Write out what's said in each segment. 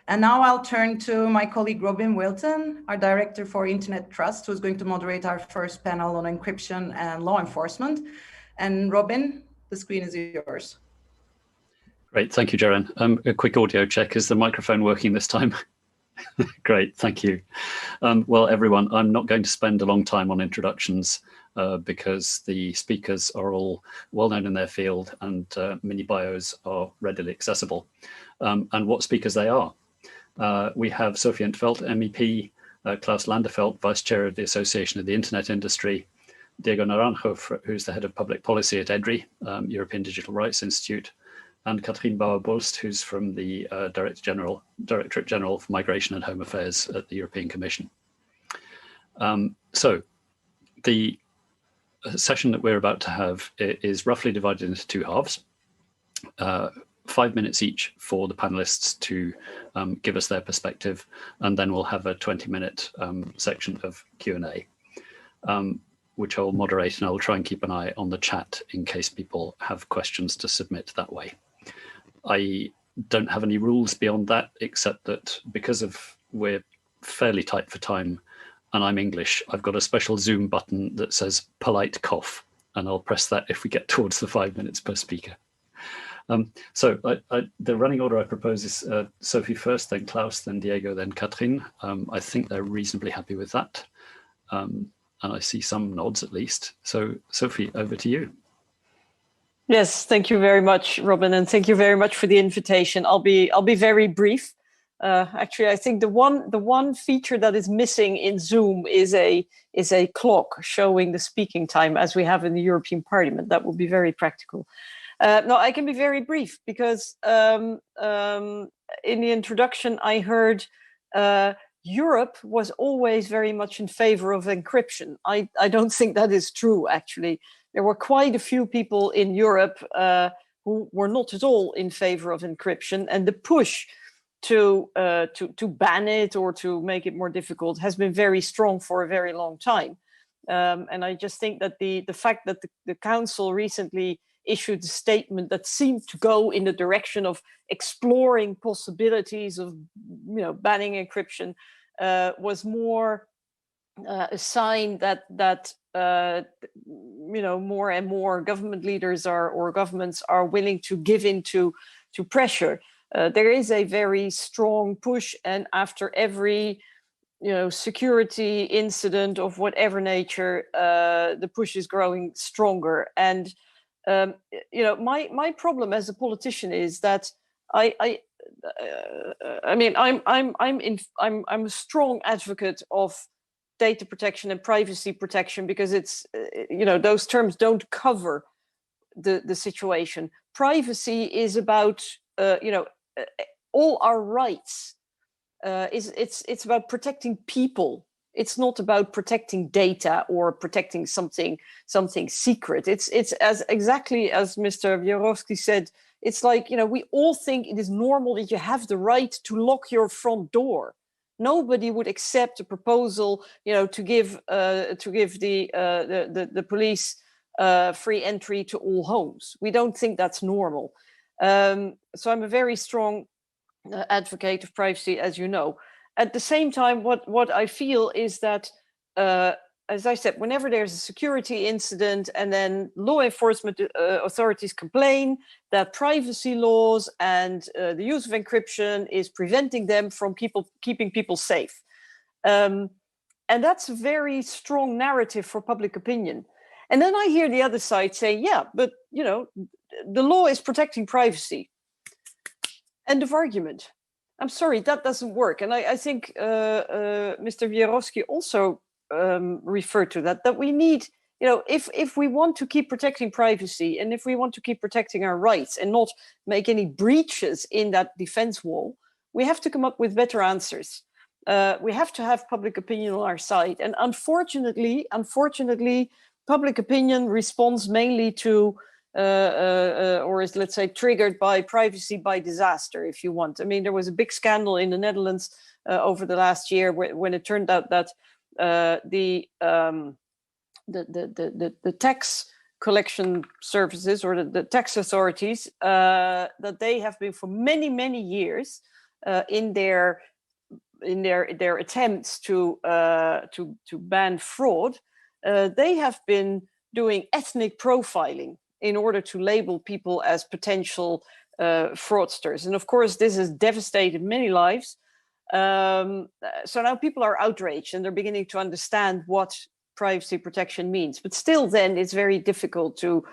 And now I'll turn to my colleague Robin Wilton, our Director for Internet Trust, who's going to moderate our first panel on encryption and law enforcement. And Robin, the screen is yours. Great, thank you, Jaren. A quick audio check. Is the microphone working this time? Great, thank you. Well, everyone, I'm not going to spend a long time on introductions because the speakers are all well known in their field and mini bios are readily accessible. And what speakers they are. We have Sophie Veld, MEP, Klaus Landefeld, Vice Chair of the Association of the Internet Industry, Diego Naranjo, who's the Head of Public Policy at EDRI, European Digital Rights Institute, and Katrien Bauer-Bolst, who's from the Directorate General for Migration and Home Affairs at the European Commission. So the session that we're about to have is roughly divided into two halves. 5 minutes each for the panelists to give us their perspective, and then we'll have a 20-minute section of Q&A, which I'll moderate, and I'll try and keep an eye on the chat in case people have questions to submit that way. I don't have any rules beyond that, except that because we're fairly tight for time and I'm English, I've got a special Zoom button that says polite cough, and I'll press that if we get towards the 5 minutes per speaker. So the running order I propose is Sophie first, then Klaus, then Diego, then Katrien. I think they're reasonably happy with that. And I see some nods at least. So Sophie, over to you. Yes, thank you very much, Robin, and thank you very much for the invitation. I'll be very brief. Actually, I think the one feature that is missing in Zoom is a clock showing the speaking time as we have in the European Parliament. That would be very practical. No, I can be very brief because in the introduction I heard Europe was always very much in favor of encryption. I don't think that is true, actually. There were quite a few people in Europe who were not at all in favor of encryption, and the push to ban it or to make it more difficult has been very strong for a very long time. And I just think that the fact that the Council recently issued a statement that seemed to go in the direction of exploring possibilities of banning encryption was more a sign that more and more government leaders or governments are willing to give in to pressure. There is a very strong push, and after every security incident of whatever nature, the push is growing stronger. And my problem as a politician is that I'm a strong advocate of data protection and privacy protection because it's those terms don't cover the situation. Privacy is about all our rights. It's about protecting people. It's not about protecting data or protecting something secret. It's exactly as Mr. Wierowski said. It's like we all think it is normal that you have the right to lock your front door. Nobody would accept a proposal, to give the police free entry to all homes. We don't think that's normal. So I'm a very strong advocate of privacy, as you know. At the same time, what I feel is that, as I said, whenever there's a security incident and then law enforcement authorities complain that privacy laws and the use of encryption is preventing them from keeping people safe. And that's a very strong narrative for public opinion. And then I hear the other side say, yeah, but the law is protecting privacy. End of argument. I'm sorry, that doesn't work. And I think Mr. Wierowski also referred to that we need, if we want to keep protecting privacy and if we want to keep protecting our rights and not make any breaches in that defense wall, we have to come up with better answers. We have to have public opinion on our side. And unfortunately, public opinion responds mainly to or is, let's say, triggered by privacy by disaster, if you want. I mean, there was a big scandal in the Netherlands over the last year when it turned out that the tax collection services or the tax authorities, that they have been for many, many years in their attempts to ban fraud, they have been doing ethnic profiling in order to label people as potential fraudsters. And of course, this has devastated many lives. So now people are outraged and they're beginning to understand what privacy protection means. But still then it's very difficult to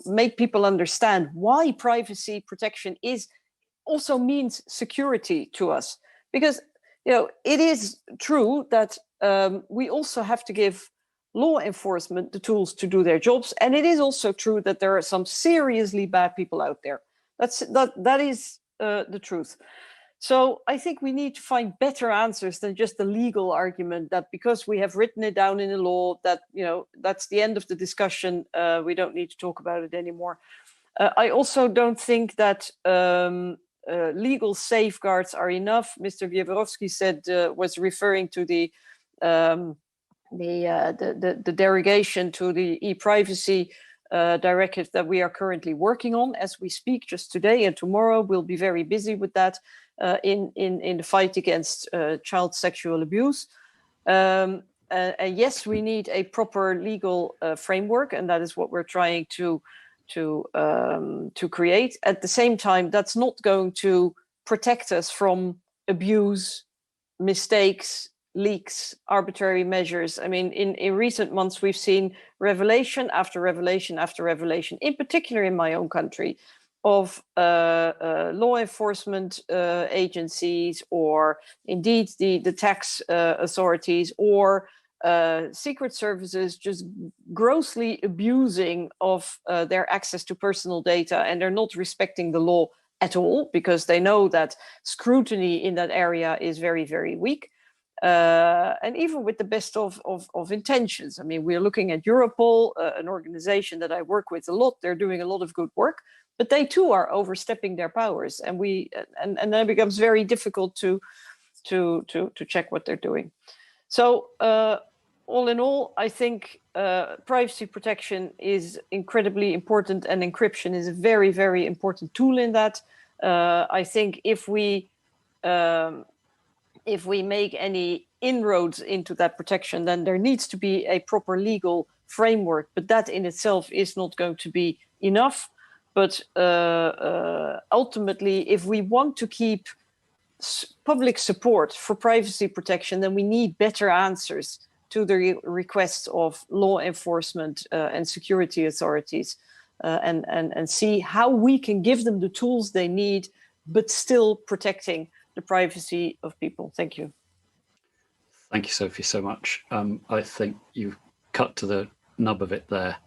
make people understand why privacy protection also means security to us. Because it is true that we also have to give law enforcement the tools to do their jobs. And it is also true that there are some seriously bad people out there. That is the truth. So I think we need to find better answers than just the legal argument that because we have written it down in the law that, that's the end of the discussion. We don't need to talk about it anymore. I also don't think that legal safeguards are enough. Mr. Wiewiorowski was referring to the derogation to the e-privacy directive that we are currently working on as we speak. Just today and tomorrow we'll be very busy with that in the fight against child sexual abuse. And yes, we need a proper legal framework, and that is what we're trying to create. At the same time, that's not going to protect us from abuse, mistakes, leaks, arbitrary measures. I mean, in recent months, we've seen revelation after revelation after revelation, in particular in my own country, of law enforcement agencies, or indeed the tax authorities, or secret services just grossly abusing of their access to personal data, and they're not respecting the law at all because they know that scrutiny in that area is very, very weak. And even with the best of intentions. I mean, we're looking at Europol, an organization that I work with a lot. They're doing a lot of good work, but they too are overstepping their powers, and then it becomes very difficult to check what they're doing. So all in all, I think privacy protection is incredibly important, and encryption is a very, very important tool in that. I think if we make any inroads into that protection, then there needs to be a proper legal framework, but that in itself is not going to be enough. But ultimately, if we want to keep public support for privacy protection, then we need better answers to the requests of law enforcement and security authorities, and see how we can give them the tools they need, but still protecting the privacy of people. Thank you. Thank you, Sophie, so much. I think you've cut to the nub of it there.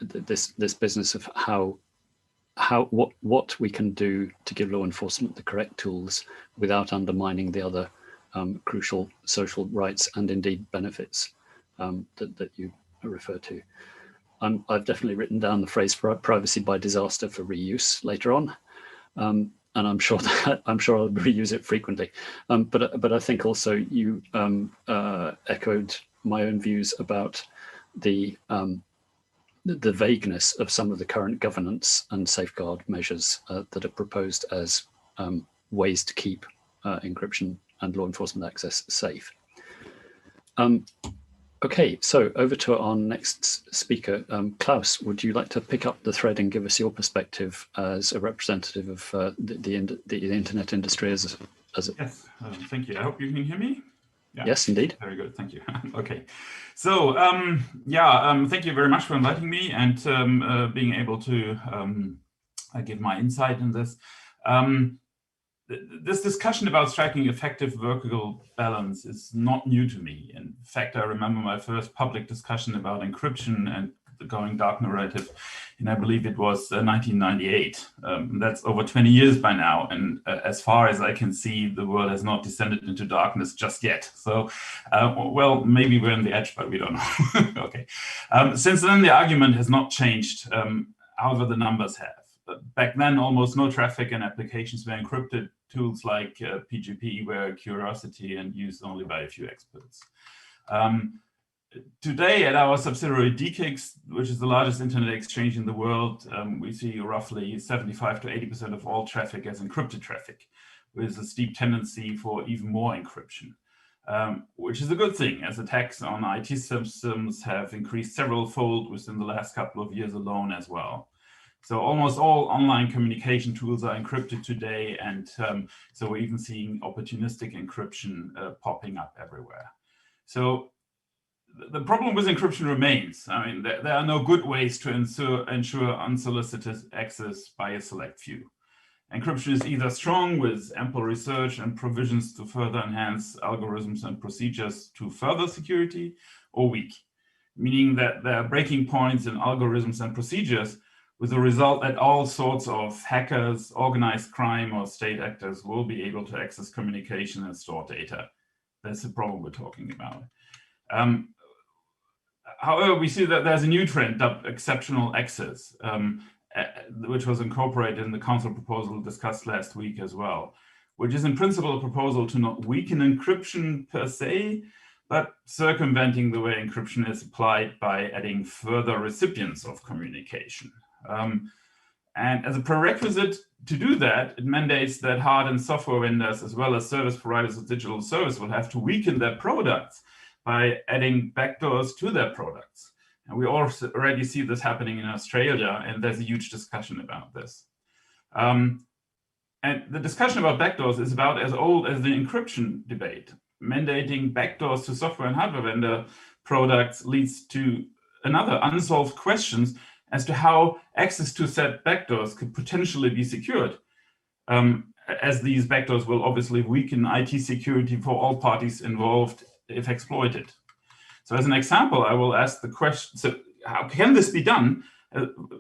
This business of what we can do to give law enforcement the correct tools without undermining the other crucial social rights and indeed benefits that you refer to. I've definitely written down the phrase privacy by disaster for reuse later on. And I'm sure I'll reuse it frequently. But I think also you echoed my own views about the vagueness of some of the current governance and safeguard measures that are proposed as ways to keep encryption and law enforcement access safe. Okay, so over to our next speaker. Klaus, would you like to pick up the thread and give us your perspective as a representative of the internet industry as Yes, thank you. I hope you can hear me. Yeah. Yes, indeed. Very good, thank you. Okay, so thank you very much for inviting me and being able to give my insight in this. This discussion about striking effective vertical balance is not new to me. In fact, I remember my first public discussion about encryption and the going dark narrative, and I believe it was 1998. That's over 20 years by now, and as far as I can see, the world has not descended into darkness just yet. So, well, maybe we're on the edge, but we don't know. Okay. Since then, the argument has not changed, however, the numbers have. Back then, almost no traffic and applications were encrypted. Tools like PGP were a curiosity and used only by a few experts. Today, at our subsidiary DKIX, which is the largest internet exchange in the world, we see roughly 75 to 80% of all traffic as encrypted traffic, with a steep tendency for even more encryption, which is a good thing, as attacks on IT systems have increased several-fold within the last couple of years alone as well. So almost all online communication tools are encrypted today, and so we're even seeing opportunistic encryption popping up everywhere. So the problem with encryption remains. I mean, there are no good ways to ensure unsolicited access by a select few. Encryption is either strong with ample research and provisions to further enhance algorithms and procedures to further security, or weak, meaning that there are breaking points in algorithms and procedures with the result that all sorts of hackers, organized crime, or state actors will be able to access communication and store data. That's the problem we're talking about. However, we see that there's a new trend, dubbed exceptional access, which was incorporated in the council proposal discussed last week as well, which is in principle a proposal to not weaken encryption per se, but circumventing the way encryption is applied by adding further recipients of communication. And as a prerequisite to do that, it mandates that hard and software vendors, as well as service providers of digital service, will have to weaken their products by adding backdoors to their products. And we already see this happening in Australia, and there's a huge discussion about this. And the discussion about backdoors is about as old as the encryption debate. Mandating backdoors to software and hardware vendor products leads to another unsolved questions as to how access to said backdoors could potentially be secured, as these backdoors will obviously weaken IT security for all parties involved if exploited. So as an example, I will ask the question, so how can this be done?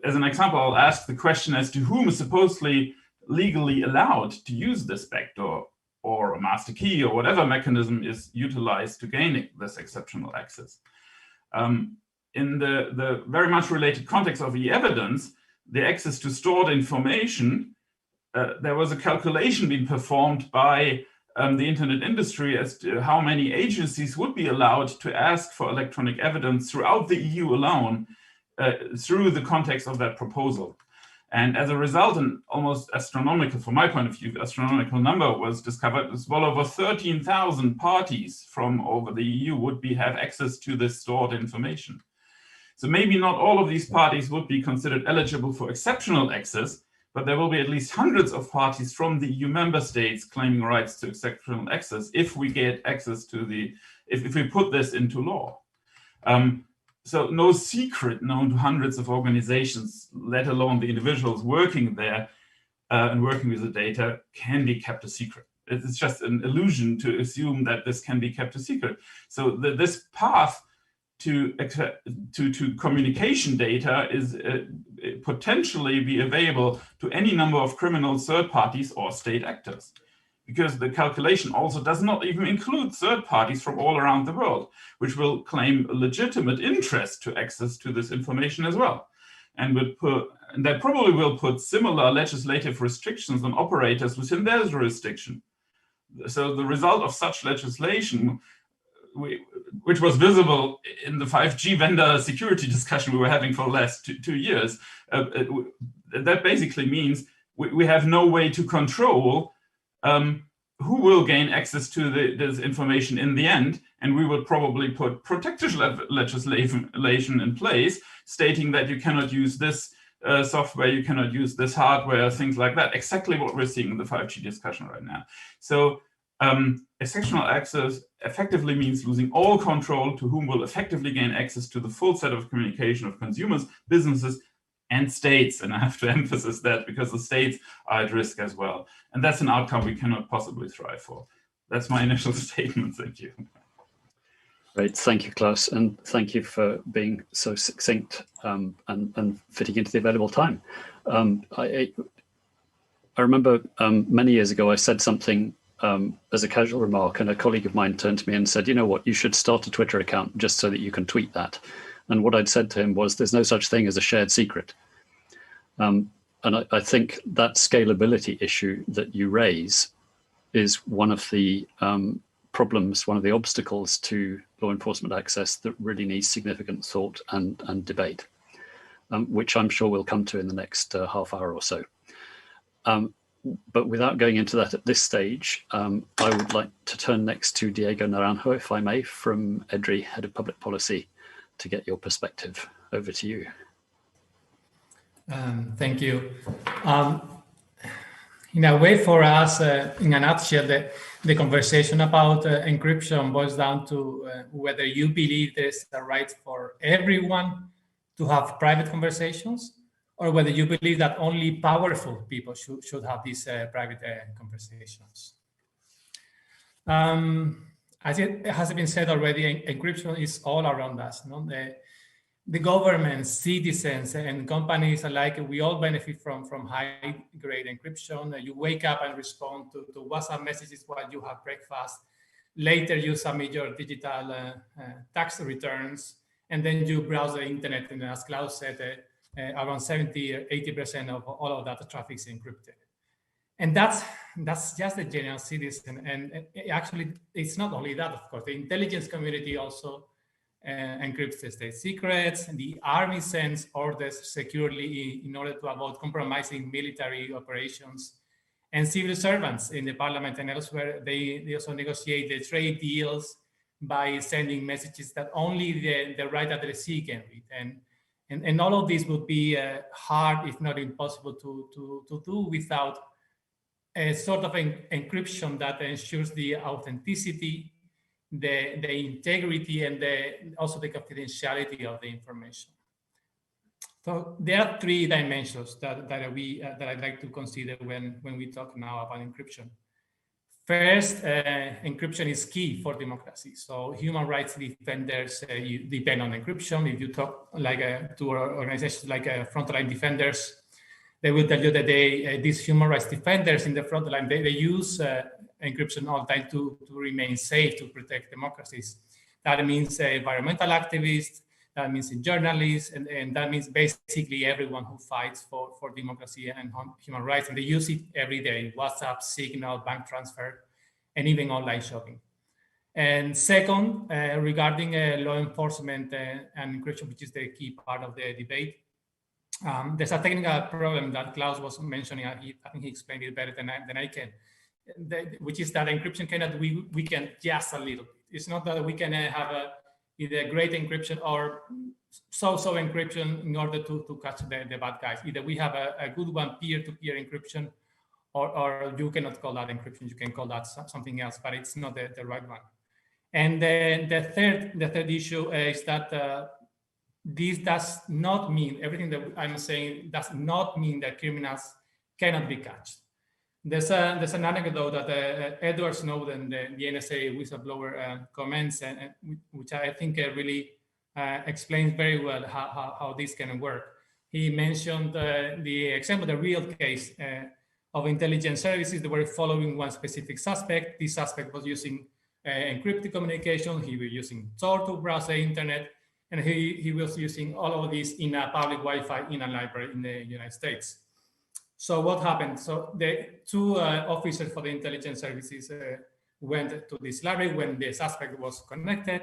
As an example, I'll ask the question as to whom is supposedly legally allowed to use this backdoor or a master key or whatever mechanism is utilized to gain this exceptional access. In the very much related context of e-evidence, the access to stored information, there was a calculation being performed by the internet industry as to how many agencies would be allowed to ask for electronic evidence throughout the EU alone through the context of that proposal. And as a result, an almost astronomical, from my point of view, astronomical number was discovered. As well over 13,000 parties from over the EU would have access to this stored information. So maybe not all of these parties would be considered eligible for exceptional access, but there will be at least hundreds of parties from the EU member states claiming rights to exceptional access if we get access to if we put this into law. So no secret known to hundreds of organizations, let alone the individuals working there and working with the data, can be kept a secret. It's just an illusion to assume that this can be kept a secret. So this path to communication data is potentially be available to any number of criminal third parties or state actors, because the calculation also does not even include third parties from all around the world, which will claim a legitimate interest to access to this information as well. And that probably will put similar legislative restrictions on operators within their jurisdiction. So the result of such legislation, which was visible in the 5G vendor security discussion we were having for the last two years, that basically means we have no way to control who will gain access to this information in the end, and we would probably put protective legislation in place stating that you cannot use this software, you cannot use this hardware, things like that. Exactly what we're seeing in the 5G discussion right now. So exceptional access effectively means losing all control to whom will effectively gain access to the full set of communication of consumers, businesses, and states. And I have to emphasize that because the states are at risk as well. And that's an outcome we cannot possibly strive for. That's my initial statement. Thank you. Great. Thank you, Klaus. And thank you for being so succinct and fitting into the available time. I remember many years ago, I said something as a casual remark, and a colleague of mine turned to me and said, you know what, you should start a Twitter account just so that you can tweet that. And what I'd said to him was, there's no such thing as a shared secret. And I think that scalability issue that you raise is one of the problems, one of the obstacles to law enforcement access that really needs significant thought and debate, which I'm sure we'll come to in the next half hour or so. But without going into that at this stage, I would like to turn next to Diego Naranjo, if I may, from EDRI, Head of Public Policy, to get your perspective. Over to you. Thank you. In a way, for us, in a nutshell, the conversation about encryption boils down to whether you believe there's a right for everyone to have private conversations, or whether you believe that only powerful people should have these private conversations. As it has been said already, encryption is all around us. No? The government, citizens, and companies alike, we all benefit from high-grade encryption. You wake up and respond to WhatsApp messages while you have breakfast. Later, you submit your digital tax returns, and then you browse the internet. And as Klaus said, around 70 or 80% of all of that traffic is encrypted. And that's just the general citizen. And actually, it's not only that, of course. The intelligence community also encrypts the state secrets. The army sends orders securely in order to avoid compromising military operations. And civil servants in the parliament and elsewhere, they also negotiate the trade deals by sending messages that only the right addressee can read. And all of this would be hard, if not impossible, to do without a sort of encryption that ensures the authenticity, the integrity, and also the confidentiality of the information. So there are three dimensions that I'd like to consider when we talk now about encryption. First, encryption is key for democracy. So human rights defenders depend on encryption. If you talk to organizations like Frontline Defenders, they will tell you that these human rights defenders in the front line, they use encryption all the time to remain safe, to protect democracies. That means environmental activists, that means journalists, and that means basically everyone who fights for democracy and human rights. And they use it every day: WhatsApp, Signal, bank transfer, and even online shopping. And second, regarding law enforcement and encryption, which is the key part of the debate, there's a technical problem that Klaus was mentioning. I think he explained it better than I can, which is that encryption cannot weaken just a little bit. It's not that we can have either great encryption or so-so encryption in order to catch the bad guys. Either we have a good one, peer-to-peer encryption, or you cannot call that encryption. You can call that something else, but it's not the right one. And then the third issue is that this does not mean, everything that I'm saying does not mean that criminals cannot be catched. There's an anecdote that Edward Snowden, the NSA whistleblower, comments, which I think really explains very well how this can work. He mentioned the example, the real case of intelligence services that were following one specific suspect. This suspect was using encrypted communication. He was using Tor to browse the internet, and he was using all of this in a public Wi-Fi in a library in the United States. So what happened? So the two officers for the intelligence services went to this library when the suspect was connected,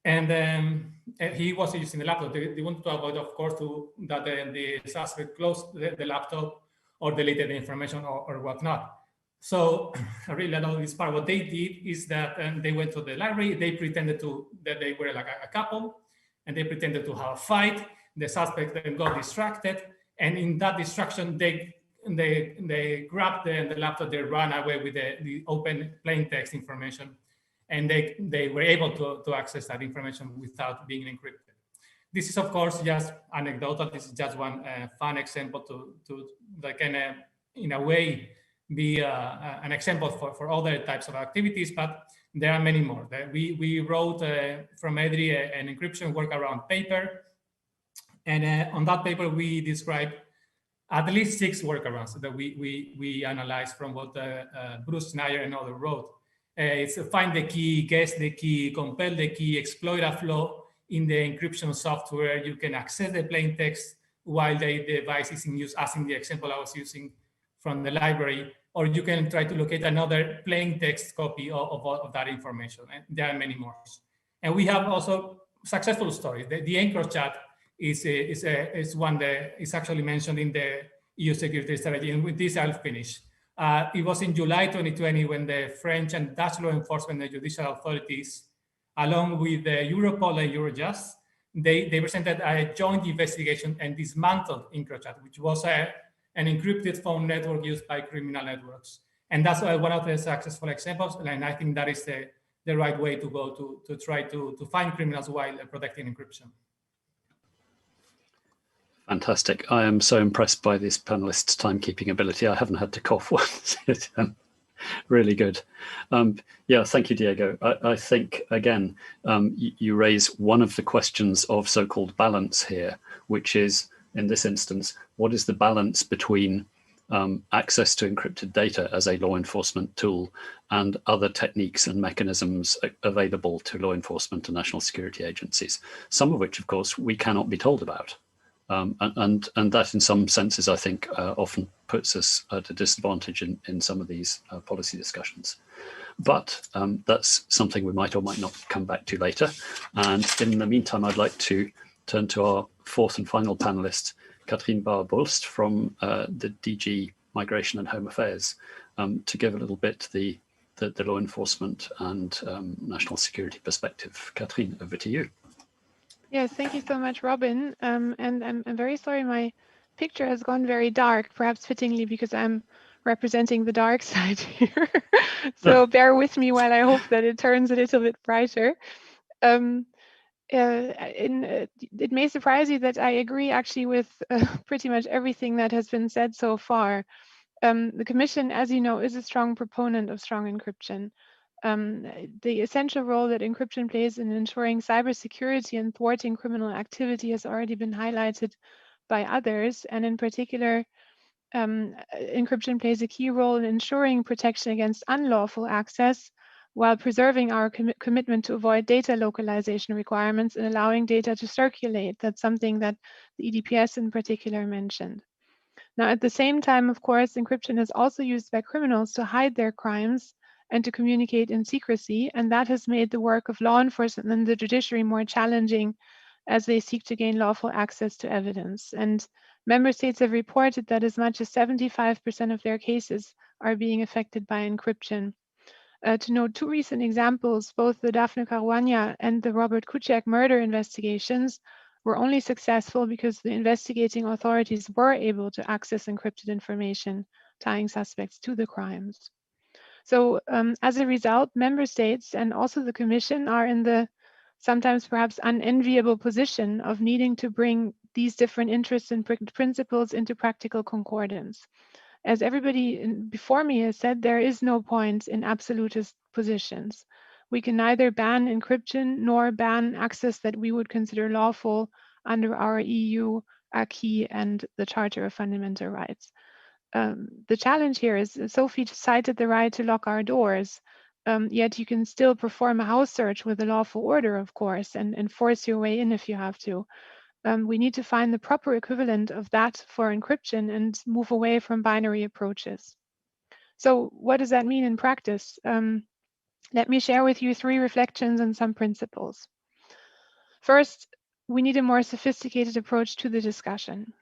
and he was using the laptop. They wanted to avoid, of course, that the suspect closed the laptop or deleted the information or whatnot. So I really love this part. What they did is that they went to the library. They pretended that they were like a couple, and they pretended to have a fight. The suspect then got distracted, and in that distraction, they grabbed the laptop. They ran away with the open plain text information, and they were able to access that information without being encrypted. This is, of course, just anecdotal. This is just one fun example that can, in a way, be an example for other types of activities, but there are many more. We wrote from EDRI an encryption workaround paper, and on that paper we described at least 6 workarounds that we analyzed from what Bruce Steiner and others wrote. It's find the key, guess the key, compel the key, exploit a flaw in the encryption software. You can access the plain text while the device is in use, as in the example I was using from the library, or you can try to locate another plain text copy of that information. And there are many more. And we have also successful stories. The anchor chat is one that is actually mentioned in the EU security strategy. And with this, I'll finish. It was in July 2020 when the French and Dutch law enforcement and judicial authorities, along with the Europol and Eurojust, they presented a joint investigation and dismantled EncroChat, which was an encrypted phone network used by criminal networks. And that's one of the successful examples. And I think that is the right way to go to try to find criminals while protecting encryption. Fantastic. I am so impressed by this panelists' timekeeping ability. I haven't had to cough once. Really good. Yeah, thank you, Diego. I think, again, you raise one of the questions of so-called balance here, which is, in this instance, what is the balance between access to encrypted data as a law enforcement tool and other techniques and mechanisms available to law enforcement and national security agencies, some of which, of course, we cannot be told about. And that, in some senses, I think, often puts us at a disadvantage in some of these policy discussions. But that's something we might or might not come back to later. And in the meantime, I'd like to turn to our fourth and final panelist, Katrien Bauer-Bolst from the DG Migration and Home Affairs, to give a little bit the law enforcement and national security perspective. Katrien, over to you. Yes, thank you so much, Robin. And I'm very sorry my picture has gone very dark, perhaps fittingly because I'm representing the dark side here. So bear with me while I hope that it turns a little bit brighter. It may surprise you that I agree actually with pretty much everything that has been said so far. The Commission, as you know, is a strong proponent of strong encryption. The essential role that encryption plays in ensuring cybersecurity and thwarting criminal activity has already been highlighted by others, and in particular, encryption plays a key role in ensuring protection against unlawful access while preserving our commitment to avoid data localization requirements and allowing data to circulate. That's something that the EDPS in particular mentioned. Now, at the same time, of course, encryption is also used by criminals to hide their crimes and to communicate in secrecy, and that has made the work of law enforcement and the judiciary more challenging as they seek to gain lawful access to evidence. And member states have reported that as much as 75% of their cases are being affected by encryption. To note two recent examples, both the Daphne Caruana and the Robert Kuciak murder investigations were only successful because the investigating authorities were able to access encrypted information tying suspects to the crimes. So as a result, member states and also the Commission are in the sometimes perhaps unenviable position of needing to bring these different interests and principles into practical concordance. As everybody before me has said, there is no point in absolutist positions. We can neither ban encryption nor ban access that we would consider lawful under our EU acquis and the Charter of Fundamental Rights. The challenge here is Sophie cited the right to lock our doors, yet you can still perform a house search with a lawful order, of course, and force your way in if you have to. We need to find the proper equivalent of that for encryption and move away from binary approaches. So what does that mean in practice? Let me share with you three reflections and some principles. First, we need a more sophisticated approach to the discussion.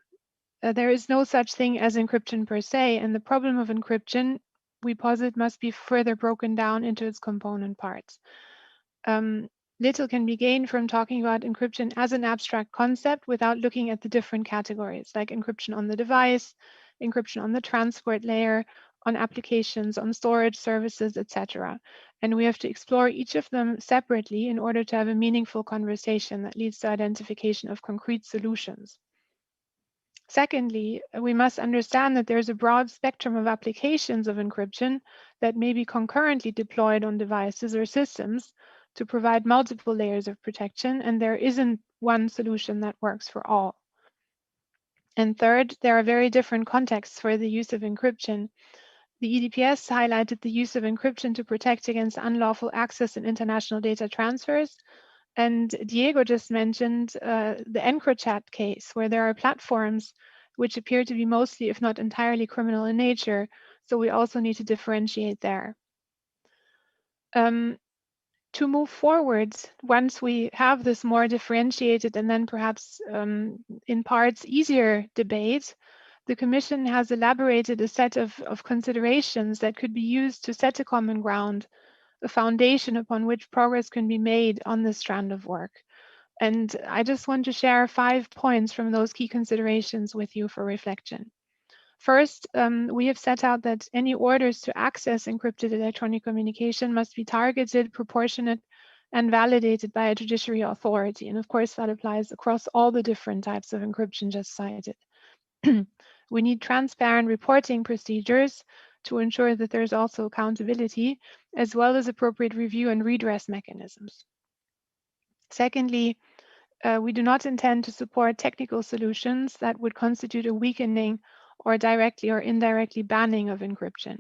There is no such thing as encryption per se, and the problem of encryption, we posit, must be further broken down into its component parts. Little can be gained from talking about encryption as an abstract concept without looking at the different categories, like encryption on the device, encryption on the transport layer, on applications, on storage services, etc. And we have to explore each of them separately in order to have a meaningful conversation that leads to identification of concrete solutions. Secondly, we must understand that there's a broad spectrum of applications of encryption that may be concurrently deployed on devices or systems to provide multiple layers of protection, and there isn't one solution that works for all. And third, there are very different contexts for the use of encryption. The EDPS highlighted the use of encryption to protect against unlawful access and international data transfers. And Diego just mentioned the EncroChat case, where there are platforms which appear to be mostly, if not entirely, criminal in nature. So we also need to differentiate there. To move forwards, once we have this more differentiated and then perhaps in parts easier debate, the Commission has elaborated a set of considerations that could be used to set a common ground, a foundation upon which progress can be made on this strand of work. And I just want to share 5 points from those key considerations with you for reflection. First, we have set out that any orders to access encrypted electronic communication must be targeted, proportionate, and validated by a judiciary authority. And of course, that applies across all the different types of encryption just cited. We need transparent reporting procedures to ensure that there's also accountability, as well as appropriate review and redress mechanisms. Secondly, we do not intend to support technical solutions that would constitute a weakening or directly or indirectly banning of encryption.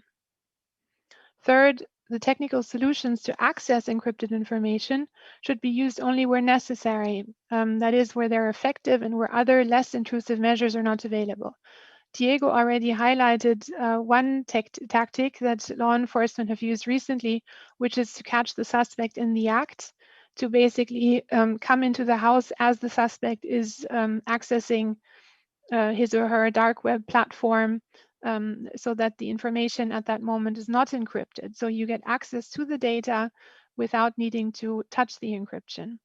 Third, the technical solutions to access encrypted information should be used only where necessary, that is, where they're effective and where other less intrusive measures are not available. Diego already highlighted one tactic that law enforcement have used recently, which is to catch the suspect in the act, to basically come into the house as the suspect is accessing his or her dark web platform, so that the information at that moment is not encrypted. So you get access to the data without needing to touch the encryption.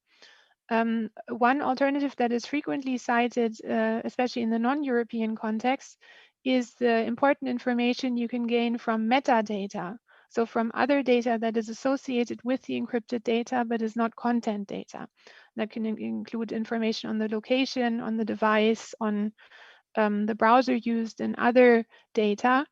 One alternative that is frequently cited, especially in the non-European context, is the important information you can gain from metadata. So from other data that is associated with the encrypted data, but is not content data. That can include information on the location, on the device, on the browser used, and other data.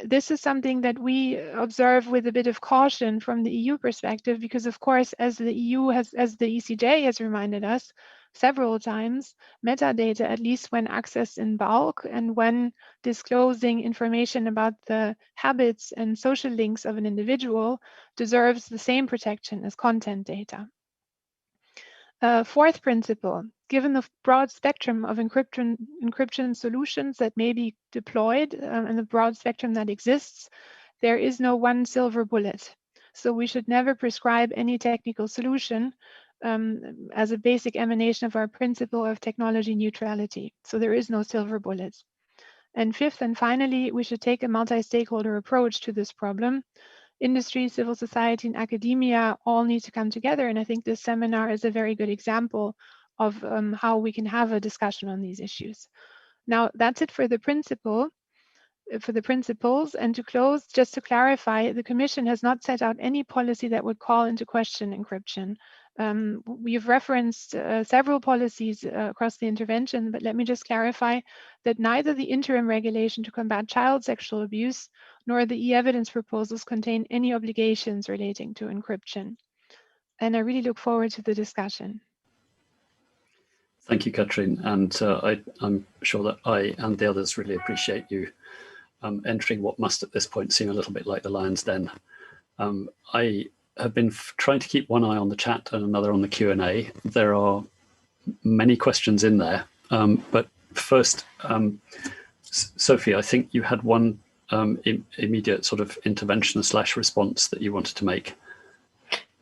This is something that we observe with a bit of caution from the EU perspective, because of course, as the ECJ has reminded us several times, metadata, at least when accessed in bulk and when disclosing information about the habits and social links of an individual, deserves the same protection as content data. Fourth principle, given the broad spectrum of encryption solutions that may be deployed and the broad spectrum that exists, there is no one silver bullet. So we should never prescribe any technical solution as a basic emanation of our principle of technology neutrality. So there is no silver bullet. And fifth and finally, we should take a multi-stakeholder approach to this problem. Industry, civil society, and academia all need to come together. And I think this seminar is a very good example of how we can have a discussion on these issues. Now, that's it for the principles. And to close, just to clarify, the Commission has not set out any policy that would call into question encryption. We've referenced several policies across the intervention, but let me just clarify that neither the interim regulation to combat child sexual abuse nor the e-evidence proposals contain any obligations relating to encryption. And I really look forward to the discussion. Thank you, Katrin. And I'm sure that I and the others really appreciate you entering what must at this point seem a little bit like the lion's den. I have been trying to keep one eye on the chat and another on the Q&A. There are many questions in there. But first, Sophie, I think you had one immediate sort of intervention/response that you wanted to make.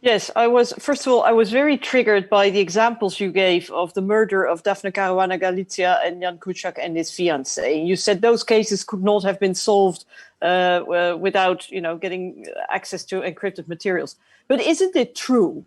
Yes, first of all, I was very triggered by the examples you gave of the murder of Daphne Caruana Galizia and Jan Kuciak and his fiancée. You said those cases could not have been solved without, getting access to encrypted materials. But isn't it true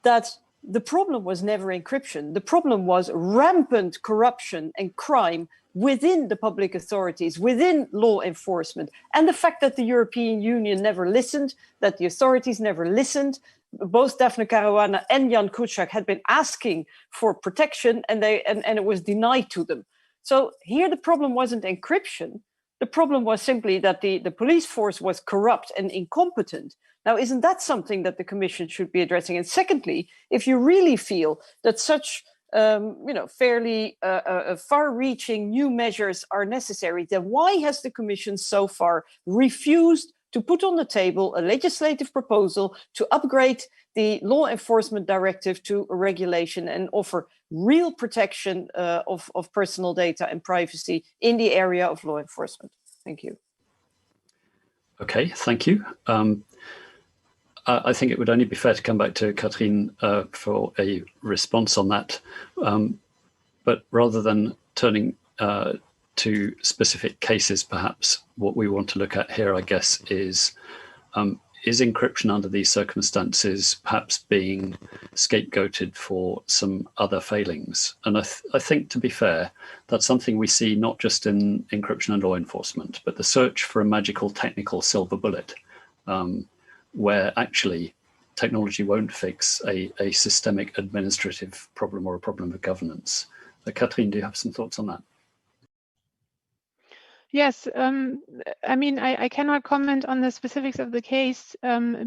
that the problem was never encryption? The problem was rampant corruption and crime within the public authorities, within law enforcement, and the fact that the European Union never listened, that the authorities never listened. Both Daphne Caruana and Jan Kuciak had been asking for protection, and it was denied to them. So here the problem wasn't encryption. The problem was simply that the police force was corrupt and incompetent. Now, isn't that something that the Commission should be addressing? And secondly, if you really feel that such fairly far-reaching new measures are necessary, then why has the Commission so far refused to put on the table a legislative proposal to upgrade the law enforcement directive to a regulation and offer real protection of personal data and privacy in the area of law enforcement? Thank you. Okay, thank you. I think it would only be fair to come back to Katrin for a response on that. But rather than turning to specific cases, perhaps what we want to look at here, I guess, is encryption under these circumstances perhaps being scapegoated for some other failings? And I think, to be fair, that's something we see not just in encryption and law enforcement, but the search for a magical technical silver bullet, where actually technology won't fix a systemic administrative problem or a problem of governance. Catherine, do you have some thoughts on that? Yes, I mean, I cannot comment on the specifics of the case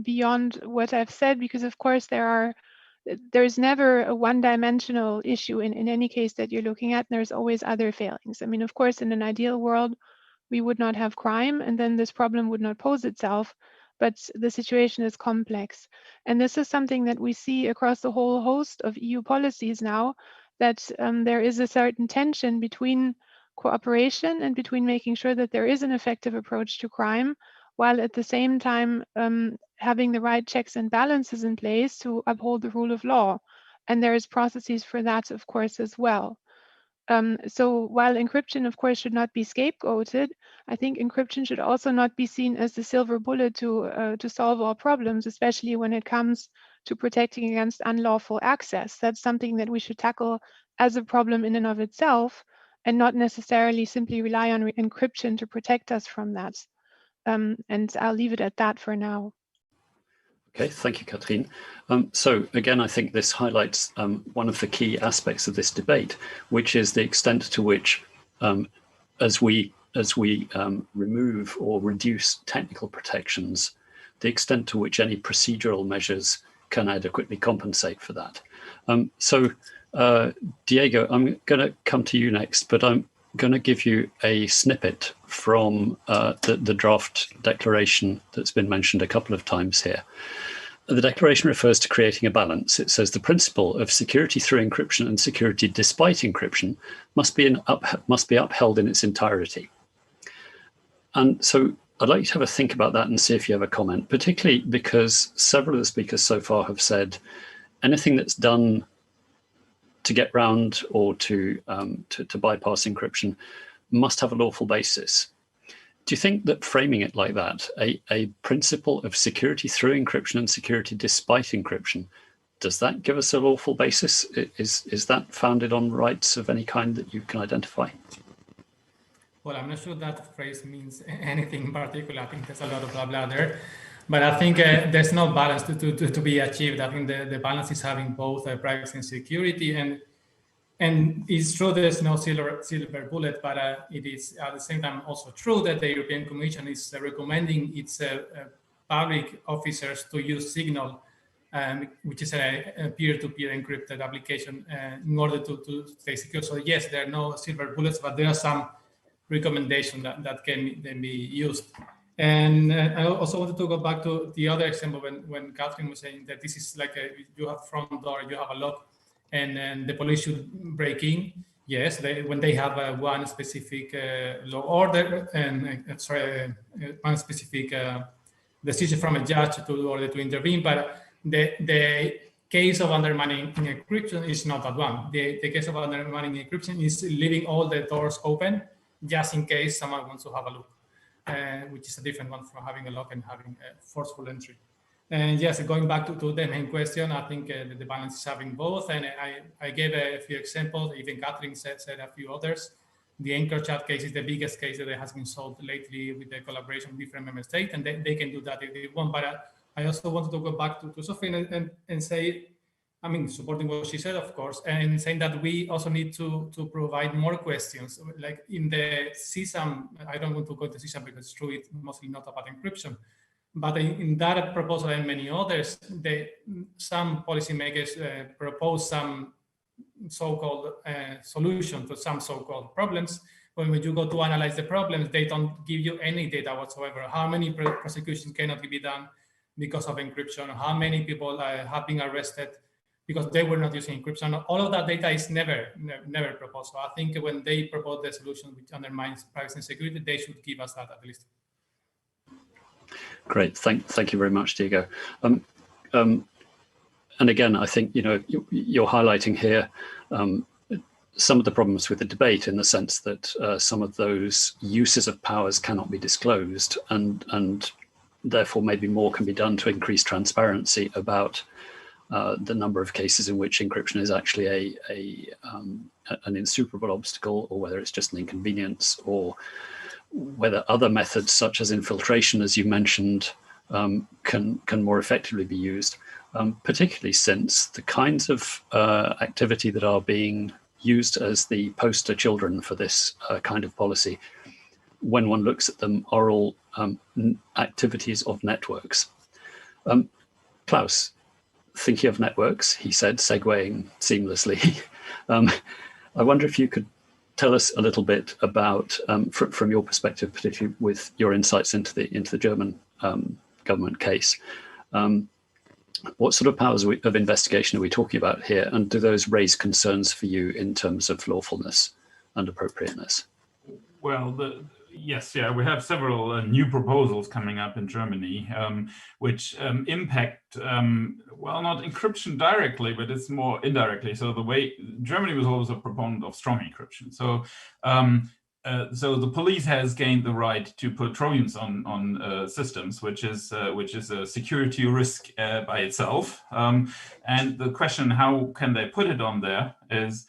beyond what I've said, because of course there's never a one-dimensional issue in any case that you're looking at. There's always other failings. I mean, of course, in an ideal world, we would not have crime and then this problem would not pose itself, but the situation is complex. And this is something that we see across the whole host of EU policies now, that there is a certain tension between cooperation and between making sure that there is an effective approach to crime, while at the same time having the right checks and balances in place to uphold the rule of law. And there is processes for that, of course, as well. So while encryption, of course, should not be scapegoated, I think encryption should also not be seen as the silver bullet to solve all problems, especially when it comes to protecting against unlawful access. That's something that we should tackle as a problem in and of itself, and not necessarily simply rely on encryption to protect us from that. And I'll leave it at that for now. Okay, thank you, Catherine. So again, I think this highlights one of the key aspects of this debate, which is the extent to which, as we remove or reduce technical protections, the extent to which any procedural measures can adequately compensate for that. Diego, I'm going to come to you next, but I'm going to give you a snippet from the draft declaration that's been mentioned a couple of times here. The declaration refers to creating a balance. It says the principle of security through encryption and security despite encryption must be upheld in its entirety. And so I'd like you to have a think about that and see if you have a comment, particularly because several of the speakers so far have said anything that's done to get round or to bypass encryption must have a lawful basis. Do you think that framing it like that, a principle of security through encryption and security despite encryption, does that give us a lawful basis? Is that founded on rights of any kind that you can identify? Well, I'm not sure that phrase means anything in particular. I think there's a lot of blah blah there. But I think there's no balance to be achieved. I think the balance is having both privacy and security. And it's true there's no silver bullet, but it is at the same time also true that the European Commission is recommending its public officers to use Signal, which is a peer-to-peer encrypted application in order to stay secure. So yes, there are no silver bullets, but there are some recommendations that can be used. And I also wanted to go back to the other example when Catherine was saying that this is like you have front door, you have a lock, and the police should break in. Yes, when they have one specific law order and one specific decision from a judge to order to intervene. But the case of undermining encryption is not that one. The case of undermining encryption is leaving all the doors open just in case someone wants to have a look. Which is a different one from having a lock and having a forceful entry. And yes, going back to the main question, I think the balance is having both. And I gave a few examples, even Catherine said a few others. The EncroChat case is the biggest case that has been solved lately with the collaboration of different member states, and they can do that if they want. But I also wanted to go back to Sophie and say, I mean, supporting what she said, of course, and saying that we also need to provide more questions. Like in the CSAM, I don't want to go to CSAM because it's true, it's mostly not about encryption. But in that proposal and many others, some policymakers propose some so-called solution to some so-called problems. When you go to analyze the problems, they don't give you any data whatsoever. How many prosecutions cannot be done because of encryption? How many people have been arrested because they were not using encryption? All of that data is never proposed. So I think when they propose the solution which undermines privacy and security, they should give us that at least. Great, thank you very much, Diego. And again, I think you're highlighting here some of the problems with the debate, in the sense that some of those uses of powers cannot be disclosed, and therefore maybe more can be done to increase transparency about the number of cases in which encryption is actually an insuperable obstacle, or whether it's just an inconvenience, or whether other methods such as infiltration, as you mentioned, can more effectively be used, particularly since the kinds of activity that are being used as the poster children for this kind of policy, when one looks at them, are all activities of networks. Klaus, thinking of networks, he said, segueing seamlessly. I wonder if you could tell us a little bit about, from your perspective, particularly with your insights into the German government case, what sort of powers of investigation are we talking about here, and do those raise concerns for you in terms of lawfulness and appropriateness? Well, yes, we have several new proposals coming up in Germany, which impact, well, not encryption directly, but it's more indirectly. So the way Germany was always a proponent of strong encryption. So so the police has gained the right to put Trojans on systems, which is a security risk by itself. And the question, how can they put it on there, is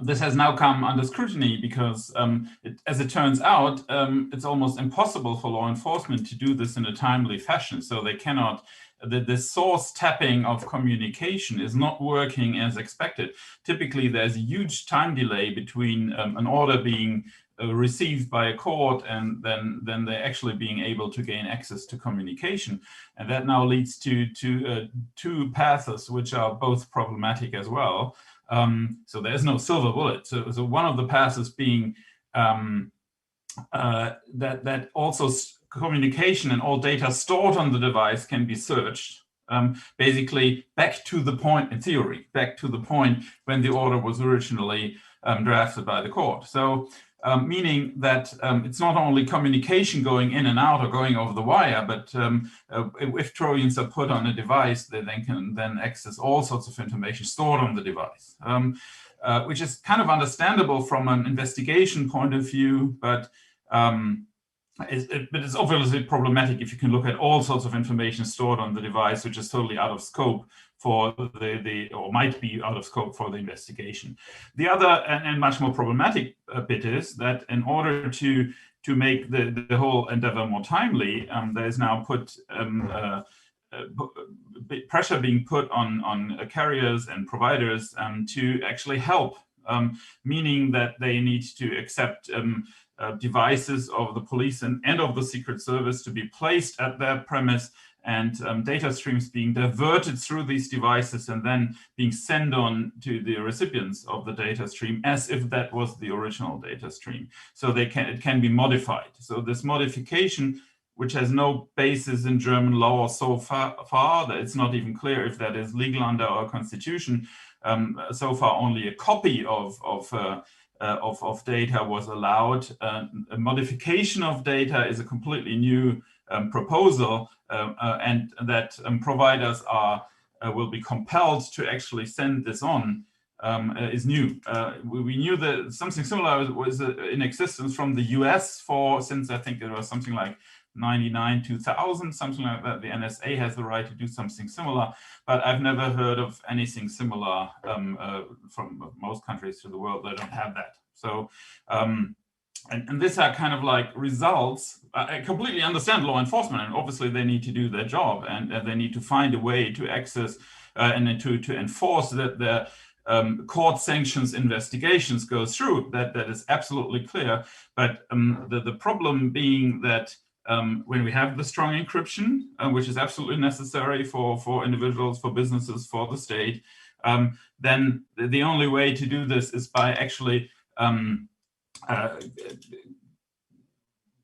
this has now come under scrutiny because, as it turns out, it's almost impossible for law enforcement to do this in a timely fashion. So they cannot, the source tapping of communication is not working as expected. Typically, there's a huge time delay between an order being received by a court and then they're actually being able to gain access to communication. And that now leads to two paths, which are both problematic as well. So there's no silver bullet. So one of the paths being that also communication and all data stored on the device can be searched, basically back to the point, in theory, back to the point when the order was originally drafted by the court. So meaning that it's not only communication going in and out or going over the wire, but if Trojans are put on a device, they can access all sorts of information stored on the device, which is kind of understandable from an investigation point of view, but it's obviously problematic if you can look at all sorts of information stored on the device, which is totally out of scope for or might be out of scope for the investigation. The other and much more problematic bit is that in order to make the whole endeavor more timely, there is now pressure being put on carriers and providers to actually help, meaning that they need to accept devices of the police and of the Secret Service to be placed at their premise, and data streams being diverted through these devices and then being sent on to the recipients of the data stream as if that was the original data stream. So it can be modified. So this modification, which has no basis in German law so far that it's not even clear if that is legal under our constitution, so far only a copy of data was allowed. A modification of data is a completely new proposal, and that providers will be compelled to actually send this on is new. We knew that something similar was in existence from the US since I think it was something like 99, 2000, something like that. The NSA has the right to do something similar, but I've never heard of anything similar from most countries to the world that don't have that. So, and these are kind of like results. I completely understand law enforcement, and obviously they need to do their job, and they need to find a way to access and to enforce that the court sanctions investigations go through. That is absolutely clear. But the problem being that when we have the strong encryption, which is absolutely necessary for individuals, for businesses, for the state, then the only way to do this is by actually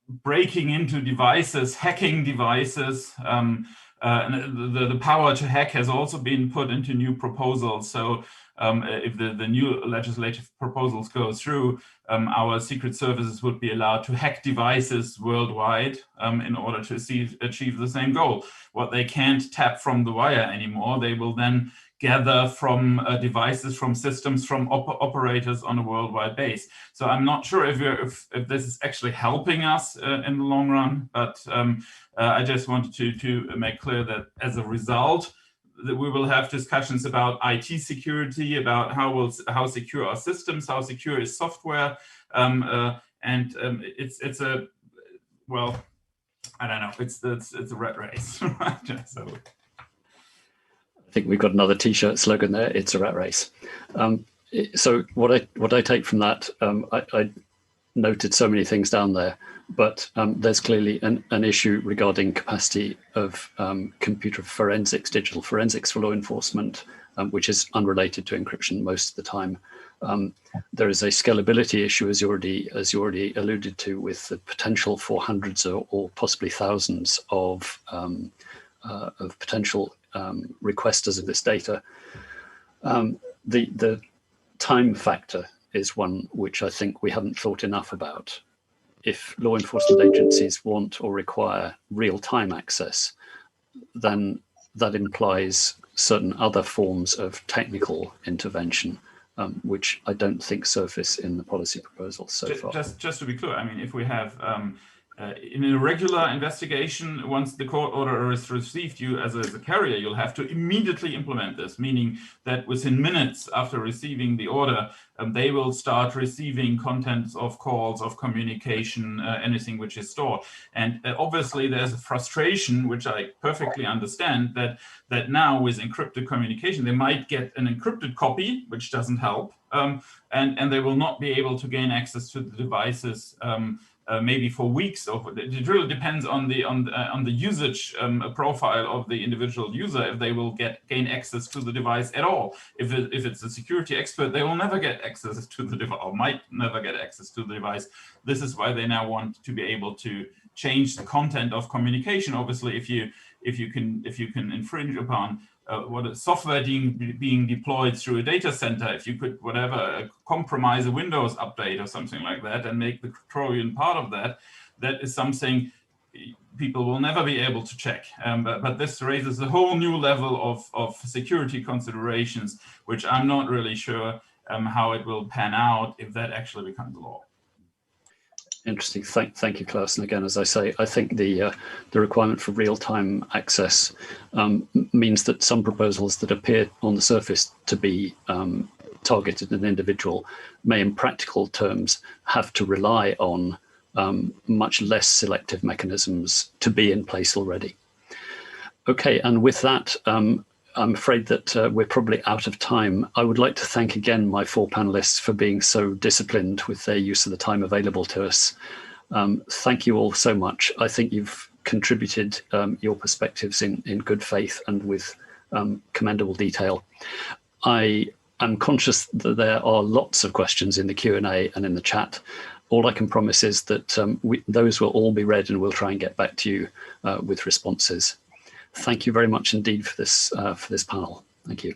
breaking into devices, hacking devices. And the power to hack has also been put into new proposals. So if the new legislative proposals go through, our secret services would be allowed to hack devices worldwide in order to achieve the same goal. What they can't tap from the wire anymore, they will then gather from devices, from systems, from operators on a worldwide base. So I'm not sure if this is actually helping us in the long run, but I just wanted to make clear that as a result, that we will have discussions about IT security, about how secure are systems, how secure is software, it's a, well, I don't know, it's a rat race. So. I think we've got another T-shirt slogan there. It's a rat race. So what I take from that, I noted so many things down there, but there's clearly an issue regarding capacity of computer forensics, digital forensics for law enforcement, which is unrelated to encryption most of the time. There is a scalability issue, as you already alluded to, with the potential for hundreds or possibly thousands of potential requesters of this data. The time factor is one which I think we haven't thought enough about. If law enforcement agencies want or require real-time access, then that implies certain other forms of technical intervention, which I don't think surface in the policy proposal so far. Just to be clear, I mean, if we have in a regular investigation, once the court order is received, you as a carrier, you'll have to immediately implement this, meaning that within minutes after receiving the order, they will start receiving contents of calls, of communication, anything which is stored. And obviously there's a frustration, which I perfectly understand, that now with encrypted communication, they might get an encrypted copy, which doesn't help, and they will not be able to gain access to the devices maybe for weeks. It really depends on the usage profile of the individual user if they will gain access to the device at all. If it's a security expert, they will never get access to the device, or might never get access to the device. This is why they now want to be able to change the content of communication. Obviously, if you can infringe upon what is software being deployed through a data center, if you could compromise a Windows update or something like that and make the Trojan part of that, that is something people will never be able to check. But this raises a whole new level of security considerations, which I'm not really sure how it will pan out if that actually becomes law. Interesting. Thank you, Klaus. And again, as I say, I think the requirement for real-time access means that some proposals that appear on the surface to be targeted at an individual may, in practical terms, have to rely on much less selective mechanisms to be in place already. Okay, and with that, I'm afraid that we're probably out of time. I would like to thank again my four panelists for being so disciplined with their use of the time available to us. Thank you all so much. I think you've contributed your perspectives in good faith and with commendable detail. I am conscious that there are lots of questions in the Q&A and in the chat. All I can promise is that those will all be read and we'll try and get back to you with responses. Thank you very much indeed for this panel. Thank you.